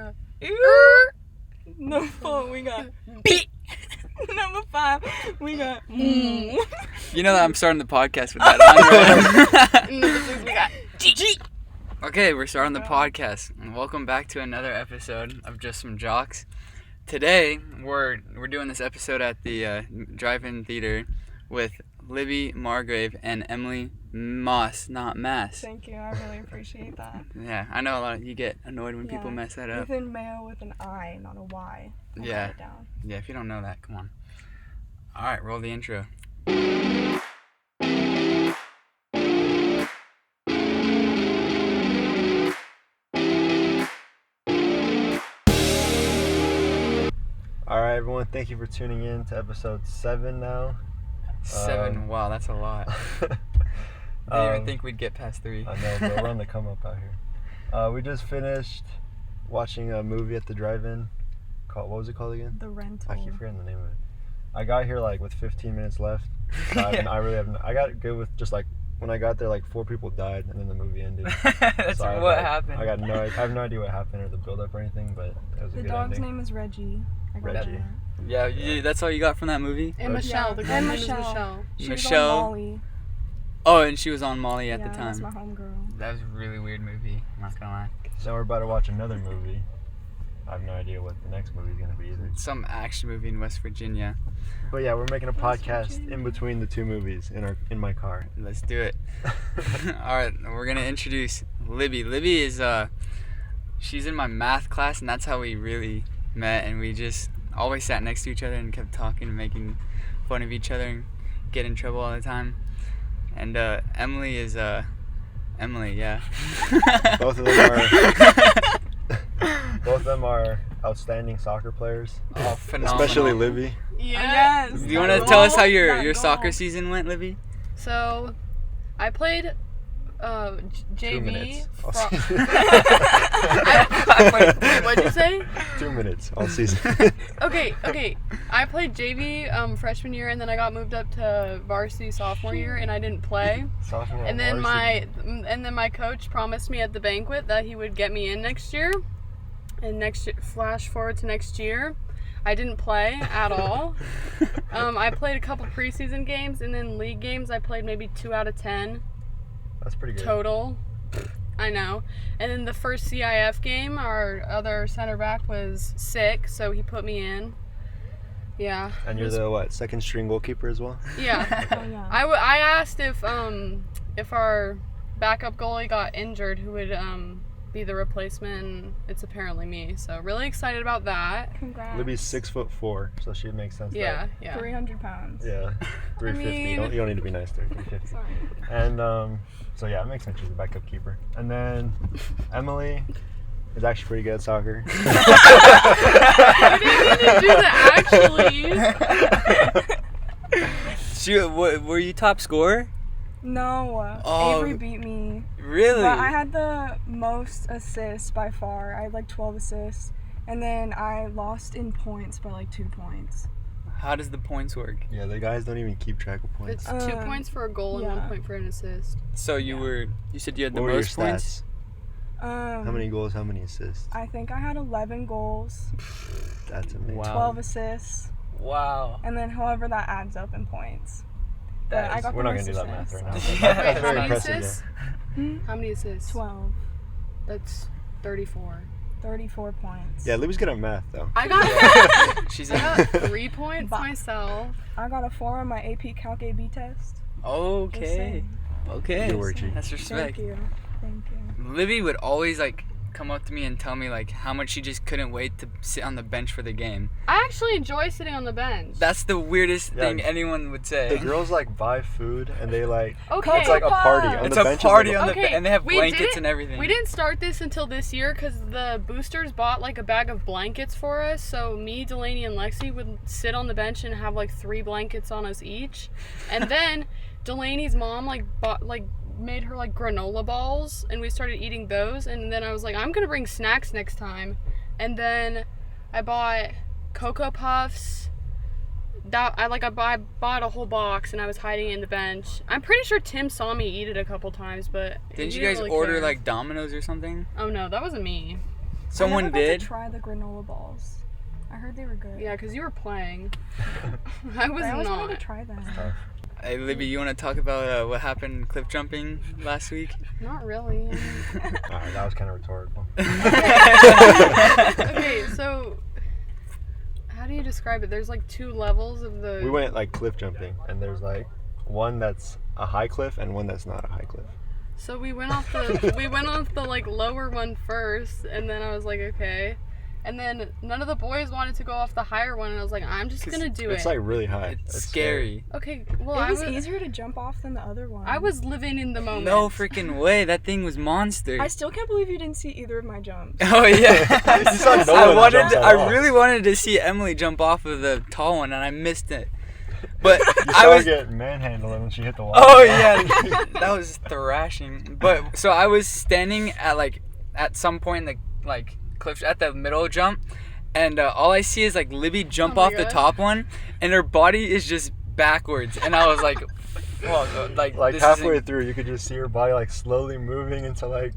got Number 4, we got beat. Number 5, we got You know that I'm starting the podcast with that on, right? Number 6, we got GG. Okay, we're starting the podcast. And welcome back to another episode of Just Some Jocks. Today, we're doing this episode at the drive-in theater with Libby Margrave and Emily Moss, not Mass. Thank you, I really appreciate that. Yeah, I know a lot of you get annoyed when people mess that up. Within Mayo with an I, not a Y. I'll Yeah. write it down. Yeah, if you don't know that, come on. Alright, roll the intro. Alright everyone, thank you for tuning in to episode 7 now. 7, wow, that's a lot. I didn't even think we'd get past 3. I know, but we're on the come up out here. We just finished watching a movie at the drive-in called, what was it called again? The Rental. I keep forgetting the name of it. I got here like with 15 minutes left. So I got good with just like, when I got there like 4 people died and then the movie ended. That's So what happened. I have no idea what happened or the build up or anything, but it was a The good dog's ending. name is Reggie. I got Reggie. that. Yeah, that's all you got from that movie? And Michelle, Yeah. the girl And name is Michelle. Michelle. She Michelle. was on Molly. Oh, and she was on Molly at the That's my time. homegirl. That was a really weird movie, I'm not gonna lie. So we're about to watch another movie. I have no idea what the next movie is going to be either. Some action movie in West Virginia. But yeah, we're making a West podcast Virginia. in between the 2 movies in my car. Let's do it. Alright, we're gonna introduce Libby. Libby is she's in my math class, and that's how we really met, and we just always sat next to each other and kept talking and making fun of each other and get in trouble all the time. And Emily is Emily, yeah. Both of them are outstanding soccer players, Oh, phenomenal. especially Libby. Yes. Do you want to tell us how your That soccer goal. season went, Libby? So, I played 2 JV. minutes. All fro- season. What'd you say? 2 minutes all season. Okay. I played JV freshman year, and then I got moved up to varsity sophomore year, and I didn't play. Sophomore And then varsity. my coach promised me at the banquet that he would get me in next year. And flash forward to next year, I didn't play at all. I played a couple preseason games, and then league games I played maybe 2 out of 10 That's pretty good. total. I know. And then the first CIF game, our other center back was sick, so he put me in. Yeah. And you're the second string goalkeeper as well? Yeah. Oh, yeah. I asked if our backup goalie got injured, who would be the replacement, and it's apparently me. So really excited about that. Congrats. Libby's 6'4", so she makes sense. Yeah. 300 pounds. Yeah. 350. mean- You don't need to be nice there. 350. Sorry. And so yeah, it makes sense. She's a backup keeper. And then Emily is actually pretty good at soccer. I didn't mean to do that, actually. Were you top scorer? No. Oh. Avery beat me. Really? But I had the most assists by far. I had like 12 assists. And then I lost in points by like 2 points. How does the points work? Yeah, the guys don't even keep track of points. It's 2 points for a goal and yeah. 1 point for an assist. So you said you had the What were your most points? stats? How many goals, how many assists? I think I had 11 goals, That's amazing. Wow. 12 assists, Wow. and then however that adds up in points. But That I is- got We're the not most going to do that math assists. right now. Yeah. That's Wait, how very many impressive. assists? Hmm? How many assists? 12. That's 34. 34 points. Yeah, Libby's good at math though. I got She's I a... got 3 points Bah. myself. I got a 4 on my AP Calc AB test. Just Okay. saying. Okay. Good work, G. That's Thank respect. you. Thank you. Libby would always come up to me and tell me how much she just couldn't wait to sit on the bench for the game. I actually enjoy sitting on the bench. That's the weirdest Yeah. thing anyone would The say. girls buy food and they okay. it's like a party. On It's the a bench is party like on the Okay, and they have we blankets didn't- and everything. We didn't start this until this year because the boosters bought a bag of blankets for us. So me, Delaney, and Lexi would sit on the bench and have 3 blankets on us each. And then Delaney's mom made her granola balls, and we started eating those. And then I was like, I'm gonna bring snacks next time. And then I bought Cocoa Puffs. I bought a whole box and I was hiding it in the bench. I'm pretty sure Tim saw me eat it a couple times, but Didn't he you guys really order care. Domino's or something? Oh no, that wasn't me. Someone I never got did. to try the granola balls. I heard they were good. Yeah, because you were playing. I was I always wanted not. to try that. Tough. Hey, Libby, you want to talk about what happened cliff jumping last week? Not really. Alright, that was kind of rhetorical. Okay, so how do you describe it? There's like 2 levels of the. We went like cliff jumping, and there's like one that's a high cliff and one that's not a high cliff. So we went off the like lower one first, and then I was like, okay. And then none of the boys wanted to go off the higher one, and I was like, I'm just gonna do it. It's like really high. It's scary. Okay, well, It was easier to jump off than the other one. I was living in the moment. No freaking way. That thing was monster. I still can't believe you didn't see either of my jumps. Oh yeah. You saw no one jump at I all. really wanted to see Emily jump off of the tall one, and I missed it. But You I saw her was. get manhandled when she hit the wall. Oh yeah, that was thrashing. But so I was standing at some point in the like cliff at the middle jump, and all I see is like Libby jump Oh my off the God. top one, and her body is just backwards, and I was like, well, like Like this halfway isn't- through, you could just see her body like slowly moving into like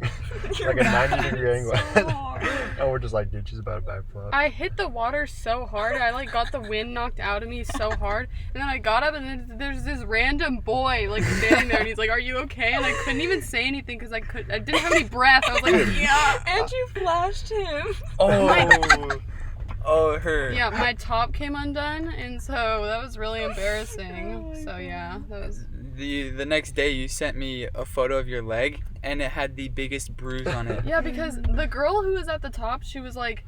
Your like a back 90-degree hurts angle. so hard. And we're just like, dude, she's about to backflip. I hit the water so hard. I like got the wind knocked out of me so hard, and then I got up, and then there's this random boy like standing there, and he's like, "Are you okay?" And I couldn't even say anything because I didn't have any breath. I was like, "Yeah." And you flashed him. Oh, oh, her. Yeah, my top came undone, and so that was really embarrassing. Oh my So yeah, that was. The next day you sent me a photo of your leg, and it had the biggest bruise on it. Yeah, because the girl who was at the top, she was like,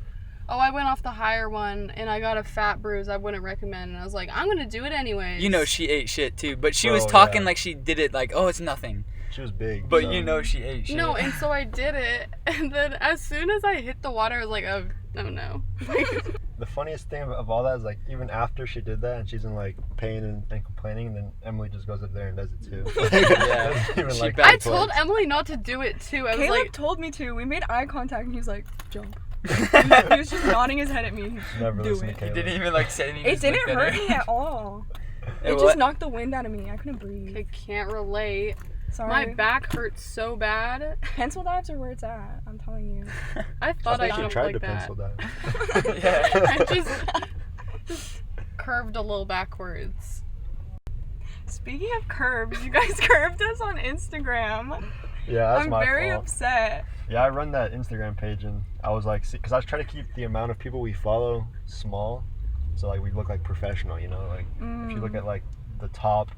"Oh, I went off the higher one and I got a fat bruise. I wouldn't recommend." And I was like, "I'm gonna do it anyways." You know she ate shit too, but she Bro, was talking yeah. like she did it like, oh, it's nothing. She was big. But so- you know she ate shit. No, and so I did it, and then as soon as I hit the water, I was like, "Oh no!" The funniest thing of all that is like even after she did that and she's in like pain and complaining, and then Emily just goes up there and does it too. Yeah. Doesn't even, She like, back- I think told twice. Emily not to do it too. I was Caleb like, told me to. We made eye contact, and he was like, "Jump." He was just nodding his head at me. Never Do listen it. to He Caleb. didn't even like say anything. It didn't hurt me at all. It It what? just knocked the wind out of me. I couldn't breathe. I can't relate. Sorry. My back hurts so bad. Pencil dives are where it's at. I'm telling you. I I thought I think she jumped tried like to that. pencil dive. Yeah. I just curved a little backwards. Speaking of curves, you guys curved us on Instagram. Yeah, that's I'm my very fault. upset. Yeah, I run that Instagram page, and I was like, because I was trying to keep the amount of people we follow small, so like we look like professional, you know. Like if you look at like the top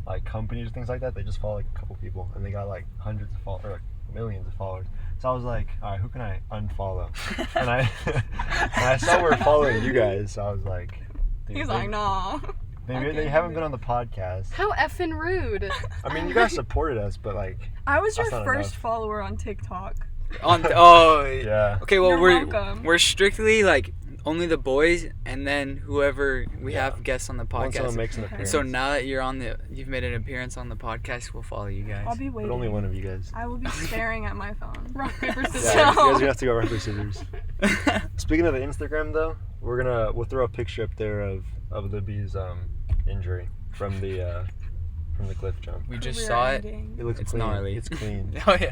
like companies and things like that, they just follow like a couple people, and they got like hundreds of followers, or like millions of followers. So I was like, all right, who can I unfollow? and I saw we're following you guys, so I was like, dude, He's like, nah. they haven't been on the podcast. How effing rude. I mean, you guys supported us, but like, I was your That's not first enough. follower on TikTok. yeah. Okay, well You're welcome. we're strictly like only the boys, and then whoever we Yeah. have guests on the Once someone podcast. makes an Okay. appearance. So now that you've made an appearance on the podcast, we'll follow you guys. I'll be but waiting. only one of you guys. I will be staring at my phone. Rock, paper, scissors. Yeah, you So- guys have to go rock, paper, scissors. Speaking of the Instagram though, we'll throw a picture up there of Libby's injury from the cliff jump. We just Career saw it. ending. It looks It's clean. gnarly. It's clean. Oh yeah.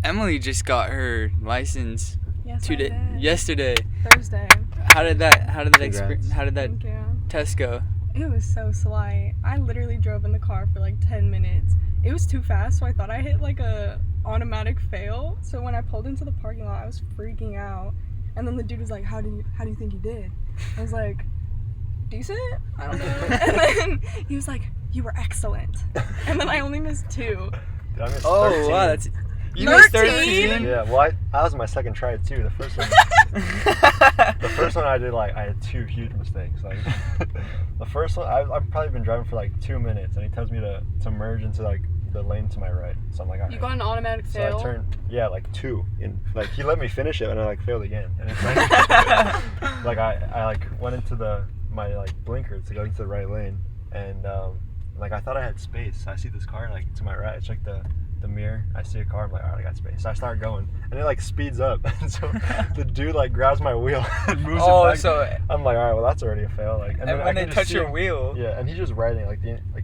Emily just got her license Yes, I did. yesterday. Thursday. How did that Congrats. how did that Thank you. test go? It was so slight. I literally drove in the car for like 10 minutes. It was too fast, so I thought I hit like a automatic fail. So when I pulled into the parking lot, I was freaking out. And then the dude was like, "How do you think you did?" I was like, "Decent? I don't know." And then he was like, "You were excellent." And then I only missed 2. Dude, I missed Oh 13. wow, that's you missed 13? 13. Yeah, well, that was my second try too. The first one, the first one I did like I had 2 huge mistakes. Like the first one, I've probably been driving for like 2 minutes, and he tells me to merge into like the lane to my right. So I'm like, all right. You got an automatic So fail. I turned, yeah, like 2, and like he let me finish it, and I like failed again. And it's like, like I like went into my like blinker to go into the right lane, and like I thought I had space. I see this car like to my right. I check the mirror. I see a car. I'm like, all right, I got space. So I start going, and it like speeds up. And so the dude like grabs my wheel and moves Oh, it back. so I'm like, all right, well that's already a fail. Like, and then I when can they just touch see your him- wheel. yeah, and he's just riding like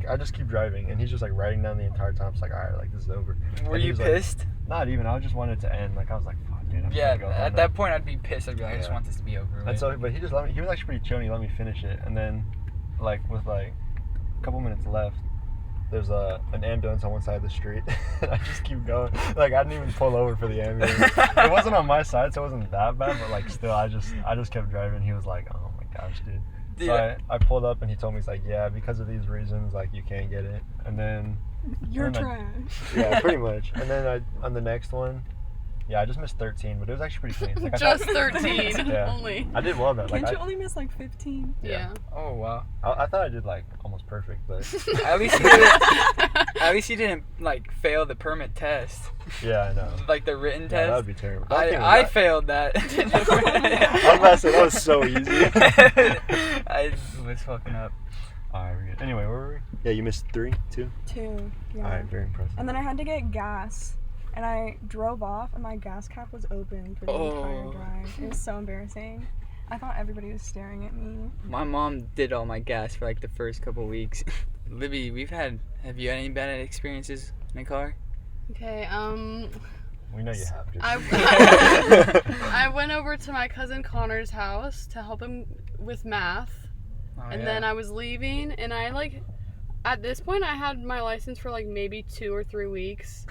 I just keep driving, and he's just like riding down the entire time. It's like, all right, like this is over. Were And he you was, like, pissed? not even. I just wanted it to end. Like I was like, fuck, dude. I'm Yeah, gonna go home at now." that point I'd be pissed. I'd be like, I just Yeah. want this to be over with. And so, but he just let me. He was actually pretty chill. And he let me finish it, and then, like with like a couple minutes left, there's an ambulance on one side of the street. And I just keep going. Like I didn't even pull over for the ambulance. It wasn't on my side, so it wasn't that bad. But like still, I just kept driving. He was like, "Oh my gosh, dude." So Yeah. I pulled up, and he told me, he's like, "Yeah, because of these reasons, like you can't get it." And then You're And then trash. yeah, pretty much. And then on the next one, yeah, I just missed 13, but it was actually pretty clean. Like, I Just thought, 13 Yeah. only. I did well though. Like Can't you I, only miss like 15? Yeah. Oh wow. I thought I did like almost perfect, but At least you didn't. At least you didn't like fail the permit test, yeah, I know. like the written Yeah, test. that would be terrible. That thing I was- failed that. I was about to say that was so easy. I was fucking up. Alright, we're good. Anyway, where were we? Yeah, you missed 3, 2. 2. Yeah. Alright, very impressive. And then I had to get gas. And I drove off and my gas cap was open for the entire Oh. drive. It was so embarrassing. I thought everybody was staring at me. My mom did all my gas for like the first couple weeks. Libby, have you had any bad experiences in a car? Okay, We know you have. Just... I went over to my cousin Connor's house to help him with math. Oh, And then I was leaving, and at this point, I had my license for like maybe 2 or 3 weeks.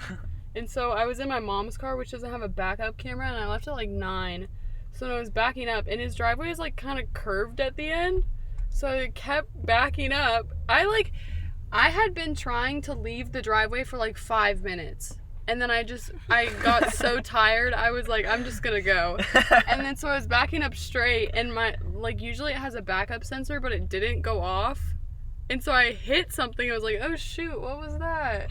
And so I was in my mom's car, which doesn't have a backup camera, and I left at like 9. So when I was backing up, and his driveway is like kind of curved at the end. So I kept backing up. I had been trying to leave the driveway for like 5 minutes. And then I got so tired, I was like, I'm just gonna go. And then so I was backing up straight, and usually it has a backup sensor, but it didn't go off. And so I hit something, I was like, oh shoot, what was that?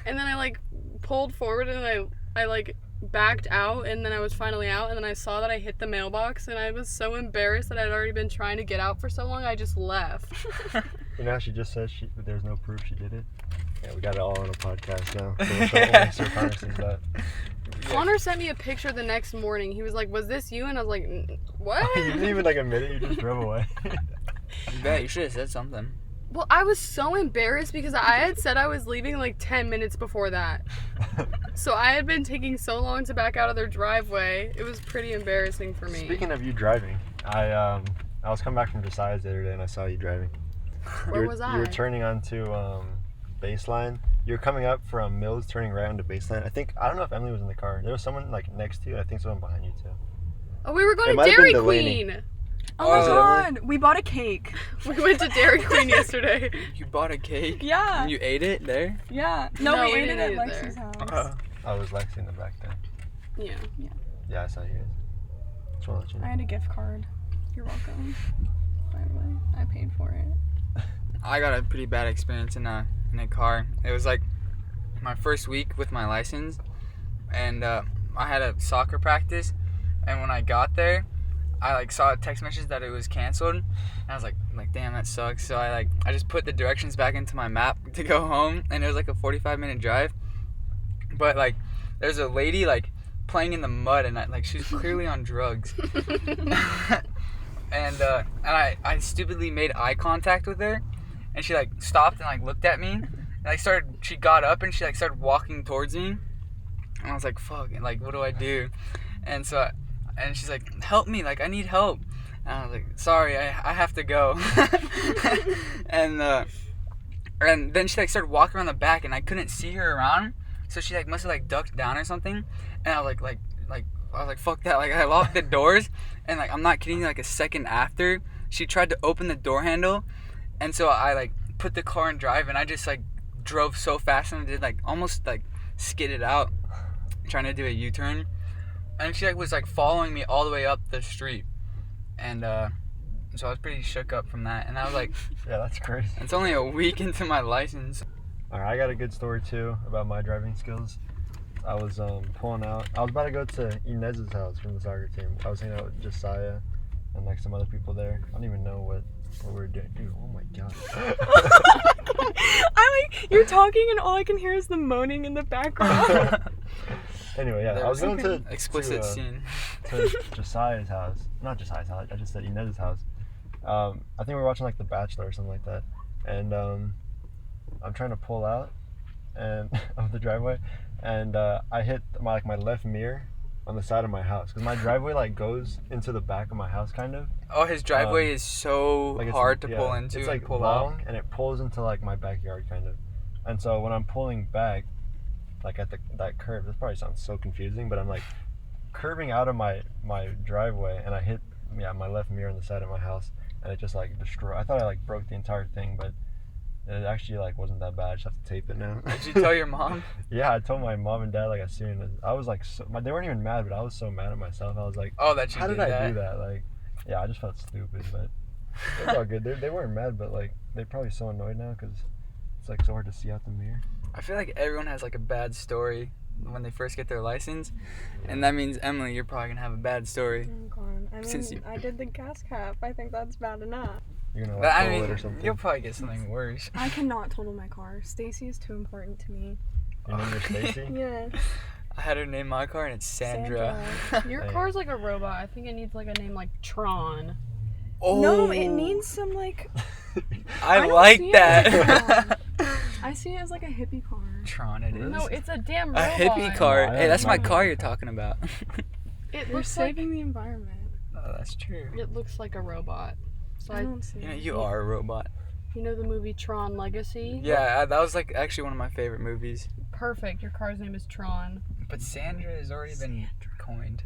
And then I pulled forward, and I backed out, and then I was finally out, and then I saw that I hit the mailbox, and I was so embarrassed that I'd already been trying to get out for so long, I just left. You know how she just said there's no proof she did it? Yeah, we got it all on a podcast now. So only Sir Connor sees that. Connor sent me a picture the next morning. He was like, was this you? And I was like, what? You didn't even admit it, you just drove away. You bet you should have said something. Well, I was so embarrassed because I had said I was leaving like 10 minutes before that. So I had been taking so long to back out of their driveway. It was pretty embarrassing for me. Speaking of you driving, I was coming back from Josiah's the other day and I saw you driving. Where was I? You were turning onto Baseline. You were coming up from Mills, turning right onto Baseline. I don't know if Emily was in the car. There was someone next to you. I think someone behind you too. Oh, we were going It to might have Dairy been Delaney. Queen. Oh my Oh. god, we bought a cake. We went to Dairy Queen yesterday. You bought a cake? Yeah. And you ate it there? Yeah. No, No, we we ate it didn't at eat it Lexi's there. house. I was Lexi in the back then. Yeah. Yeah, I saw you guys. Just want to let you I know. had a gift card. You're welcome. By the way, I paid for it. I got a pretty bad experience in a car. It was like my first week with my license, and I had a soccer practice, and when I got there, I saw a text message that it was canceled, and I was like damn, that sucks. So I just put the directions back into my map to go home, and it was like a 45-minute drive, but there's a lady playing in the mud, and she was clearly on drugs. And I stupidly made eye contact with her, and she stopped and looked at me, and she got up and she started walking towards me, and I was like, fuck, what do I do? And so and she's like, help me, I need help. And I was like, sorry, I have to go. And then she started walking around the back, and I couldn't see her around, so she must have ducked down or something, and I was I was like, fuck that. I locked the doors, and I'm not kidding you, a second after, she tried to open the door handle, and so I put the car in drive, and I just drove so fast, and I did almost skidded out, trying to do a U-turn, and she was following me all the way up the street, and so I was pretty shook up from that, and I was like, Yeah, that's crazy. it's only a week into my license. Alright, I got a good story too about my driving skills. I was pulling out. I was about to go to Inez's house from the soccer team. I was hanging out with Josiah and some other people there. I don't even know what we were doing. Dude, oh my god. You're talking and all I can hear is the moaning in the background. Anyway, yeah, I was going to Explicit to, scene. to Josiah's house. Not Josiah's house. I just said Inez's house. I think we were watching The Bachelor or something like that. And I'm trying to pull out and of the driveway, and I hit my left mirror, on the side of my house because my driveway like goes into the back of my house kind of. Oh, his driveway is so Like it's, hard to yeah, pull into It's and like pull long out. and it pulls into like my backyard kind of. And so when I'm pulling back, like at that curve, this probably sounds so confusing, but I'm like curving out of my driveway and I hit my left mirror on the side of my house and it just like destroyed. I thought I like broke the entire thing, but it actually like wasn't that bad. I just have to tape it now. Did you tell your mom? Yeah, I told my mom and dad like as soon as I was like they weren't even mad, but I was so mad at myself. I was like, Oh, that you how did did I that. do that? Like, yeah, I just felt stupid, but it was all good. They weren't mad, but like they're probably so annoyed now because it's like so hard to see out the mirror. I feel like everyone has like a bad story when they first get their license, and that means Emily, you're probably gonna have a bad story. Oh god. I Since mean, you- I did the gas cap. I think that's bad enough. You're gonna But like I roll it or mean, something. you'll probably get something worse. I cannot total my car. Stacy is too important to me. Your name is Stacy. Yeah. I had her name my car, and it's Sandra. Your Hey. car's like a robot. I think it needs like a name like Tron. Oh, No, it needs some like. I don't like see it that. I see it as like a hippie car. Tron, it is. No, it's a damn A robot. hippie car. No, I Hey, that's my don't car know. you're talking about. It We're looks like saving the environment. Oh, that's true. it looks like a robot. So I don't see You know, it. you are a robot. you know the movie Tron Legacy? Yeah, that was like actually one of my favorite movies. Perfect. Your car's name is Tron. But Sandra has already been coined.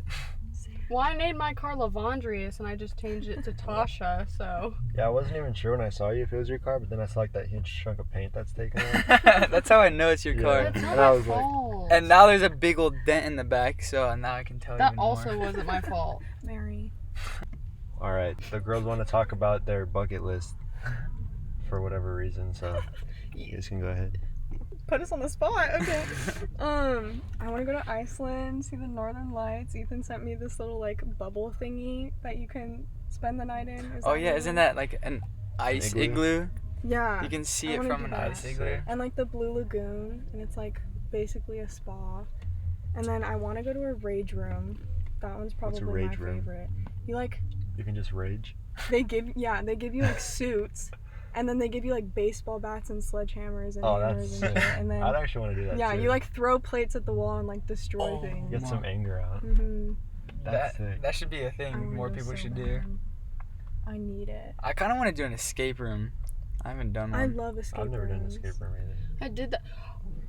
Well, I named my car Lavandrius and I just changed it to Tasha, so. Yeah, I wasn't even sure when I saw you if it was your car, but then I saw like that huge chunk of paint that's taken off. That's how I know it's your Yeah. car. That's not And I my was like- fault. And now there's a big old dent in the back, so now I can tell that even also more. wasn't my fault. Mary. All right, the girls want to talk about their bucket list for whatever reason, so you guys can go ahead. Put us on the spot. Okay. I want to go to Iceland, see the Northern Lights. Ethan sent me this little like bubble thingy that you can spend the night in. Is Oh that yeah, what isn't it that like an ice igloo? is? Yeah. You can see I it wanna from do an that. ice igloo. And like the Blue Lagoon, and it's like basically a spa. And then I want to go to a rage room. That one's probably my rage room? favorite. You like You can just rage. they give you like suits, and then they give you like baseball bats and sledgehammers and Oh, hammers that's and sick. shit. And then I'd actually want to do that yeah, too. you like throw plates at the wall and like destroy Oh, things. Get some anger out. Mm-hmm. That's That sick. that should be a I thing wanna more go people so should do. bad. I need it. I kind of want to do an escape room. I haven't done I one. love escape I've never done an rooms. escape room either. I did that.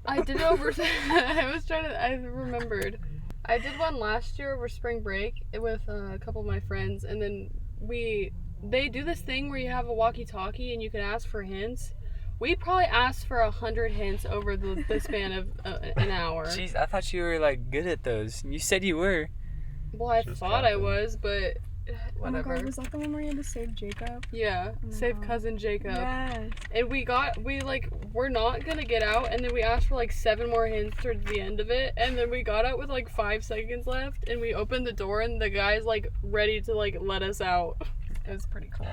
I did it over. I remembered. I did one last year over spring break with a couple of my friends, and then they do this thing where you have a walkie-talkie and you can ask for hints. We probably asked for 100 hints over the span of an hour. Jeez, I thought you were like good at those. You said you were. Well, I Just thought I capping. was, but Oh my whatever. god, was that the one where you had to save Jacob? Yeah, Oh my save God. cousin Jacob. Yes. And we're not gonna get out, and then we asked for like 7 more hints towards the end of it, and then we got out with like 5 seconds left, and we opened the door, and the guy's like ready to like let us out. It was pretty cool.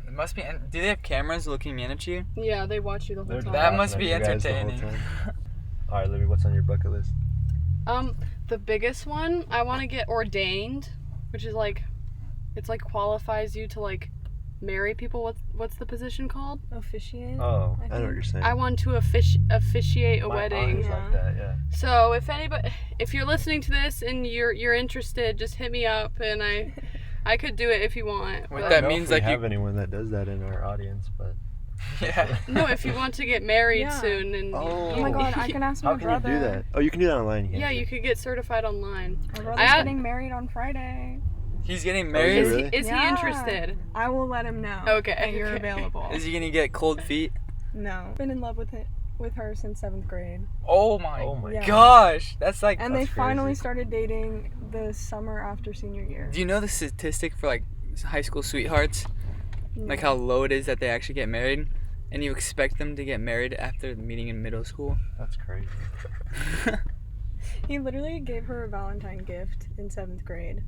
It must be. Do they have cameras looking in at you? Yeah, they watch you the whole They're time. That laughing must at be you guys the whole entertaining. time. All right, Libby, what's on your bucket list? The biggest one, I want to get ordained, which is like, it's like qualifies you to like marry people. What's the position called? Officiate. Oh, I I know what think- you're saying. I want to officiate a My wedding. aunt's like that, yeah. So if you're listening to this and you're interested, just hit me up, and I could do it if you want. What but- that I don't know means, if we like, you- have anyone that does that in our audience, but Yeah. No, if you want to get married Yeah. soon, and Oh. Oh my god, I can ask my how can brother. you do that? Oh, you can do that online. yeah, you could get certified online. My brother's I- getting married on Friday. He's getting Oh, married. is Is, really? he, is he Yeah. interested? I will let him know. Okay, That you're okay. available. Is he gonna get cold feet? No. Been in love with her since 7th grade. Oh my, Oh my Yeah. gosh, that's like. And they That's finally crazy. started dating the summer after senior year. Do you know the statistic for like high school sweethearts? Like how low it is that they actually get married, and you expect them to get married after meeting in middle school. That's crazy. He literally gave her a Valentine gift in 7th grade.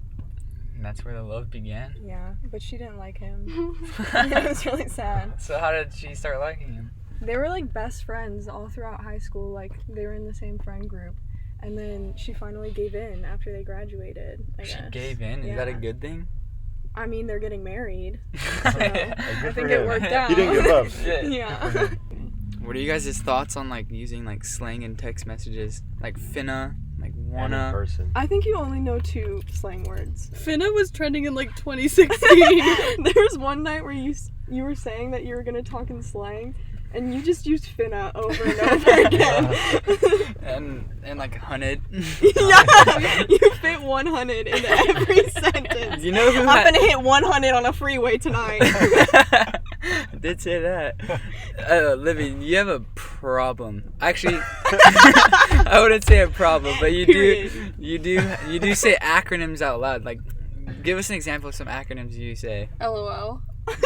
And that's where the love began. Yeah, but she didn't like him. It was really sad. So how did she start liking him? They were like best friends all throughout high school. Like they were in the same friend group. And then she finally gave in after they graduated. I She guess. gave in. Is that a Yeah. good thing? I mean, they're getting married. Hey, I good think for it him. worked out. He didn't give up. Yeah. Yeah. What are you guys' thoughts on like using like slang in text messages, like finna Like And in wanna. person. I think you only know 2 slang words. Finna was trending in like 2016. There was one night where you were saying that you were gonna talk in slang, and you just used finna over and over again. and like 100. Yeah, you fit 100 into every sentence. You know who I'm gonna hit 100 on a freeway tonight. I did say that. Libby, you have a problem. Actually, I wouldn't say a problem, but you do say acronyms out loud. Like, give us an example of some acronyms you say. LOL.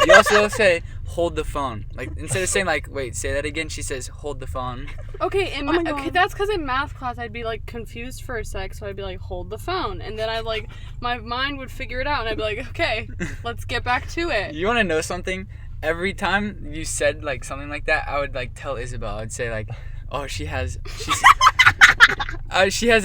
You also say hold the phone. Like, instead of saying like, wait, say that again, she says hold the phone. Okay, Oh my God. that's because in math class I'd be like confused for a sec, so I'd be like, hold the phone, and then I like my mind would figure it out, and I'd be like, okay, let's get back to it. You want to know something? Every time you said like something like that, I would like tell Isabel. I'd say like, oh, she has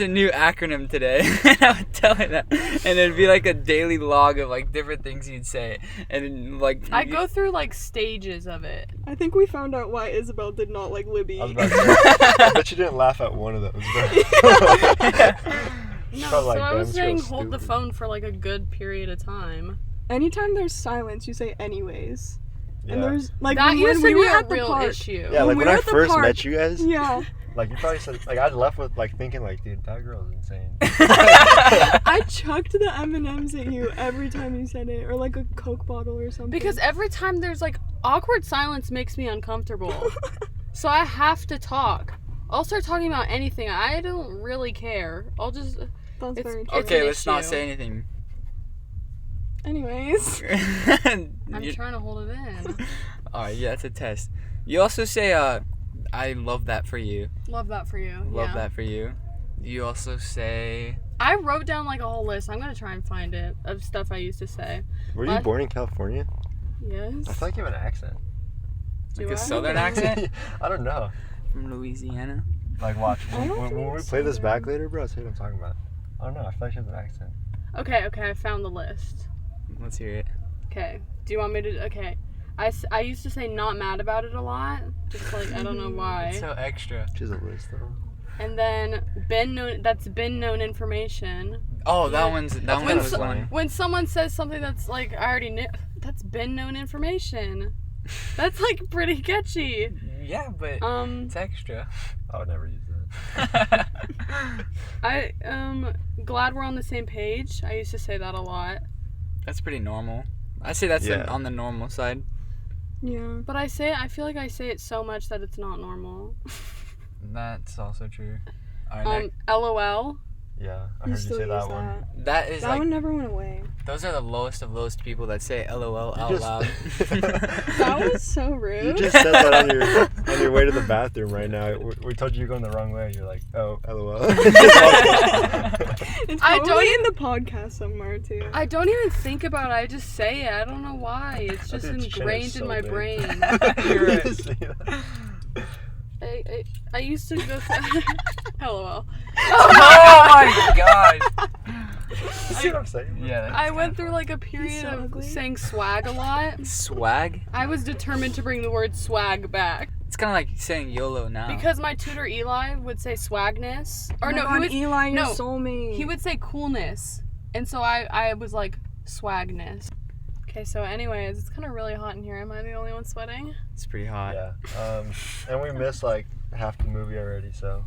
a new acronym today. And I would tell her that, and it'd be like a daily log of like different things you'd say, and like I go through like stages of it. I think we found out why Isabel did not like Libby. I was about to say, I bet you didn't laugh at one of those. No, Probably like, so I was damn, saying so hold the stupid. phone for like a good period of time. Anytime there's silence, you say anyways. And Yeah. there's like That when used we to be were a at the real park. issue. Yeah, like we when were I at the first park- met you guys, Yeah. like you probably said, like I left with like thinking like, dude, that girl's insane. I chucked the M&Ms at you every time you said it, or like a Coke bottle or something. Because every time there's like awkward silence makes me uncomfortable. So I have to talk. I'll start talking about anything. I don't really care. I'll just that's it's- very it's true. okay, an let's not issue. say anything. Anyways, I'm trying to hold it in. Alright, yeah, it's a test. You also say I love that for you. Love that for you. Love yeah. that for you. You also say I wrote down like a whole list. I'm gonna try and find it of stuff I used to say. Were you What? born in California? Yes. I feel like you have an accent. like Do a I? southern accent I don't know. from Louisiana. Like, watch. I don't When think we so, play this back man. later, bro, see what I'm talking about. I don't know. I feel like she has an accent. Okay, I found the list. Let's hear it. Okay. Do you want me to? Okay. I used to say not mad about it a lot. Just like, I don't know why. It's so extra. She has a list, though. And then that's been known information. Oh, that Yeah. one's that That's one kinda was funny. funny. When someone says something that's like, I already knew, that's been known information. That's like pretty catchy. Yeah, but it's extra. I would never use that. I glad we're on the same page. I used to say that a lot. That's pretty normal. I say that's Yeah. on the normal side. yeah. But I say I feel like I say it so much that it's not normal. That's also true. Alright, LOL. Yeah, I You heard you still say use that one. that. that is That like one never went away. those are the lowest of lowest people that say LOL You out just- loud. That was so rude. You just said that on your way to the bathroom right now. We told you you're going the wrong way. You're like, oh, LOL. It's I probably don't- in the podcast somewhere too. I don't even think about it. I just say it. I don't know why. It's just That dude's chin ingrained is in so my big. brain. You're right. You see that? I used to go. LOL. Oh my god. You see what I'm saying? Yeah. That's I kinda went through fun. like a period so of ugly. saying swag a lot. Swag. I was determined to bring the word swag back It's kind of like saying YOLO now. because my tutor Eli would say swagness, or Oh my no, God, he would Eli, your no, soulmate. he would say coolness, and so I was like swagness. Okay, so anyways, it's kind of really hot in here. Am I the only one sweating? It's pretty hot. Yeah. And we missed like half the movie already, so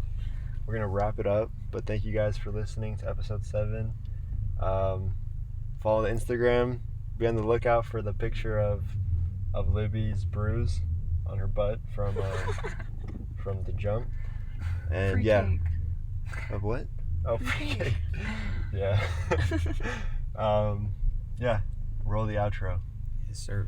we're gonna wrap it up. But thank you guys for listening to episode 7. Follow the Instagram. Be on the lookout for the picture of Libby's bruise on her butt from the jump. And Free yeah, cake. of what? Oh, free Free cake. Yeah. Yeah. Roll the outro. Yes, sir.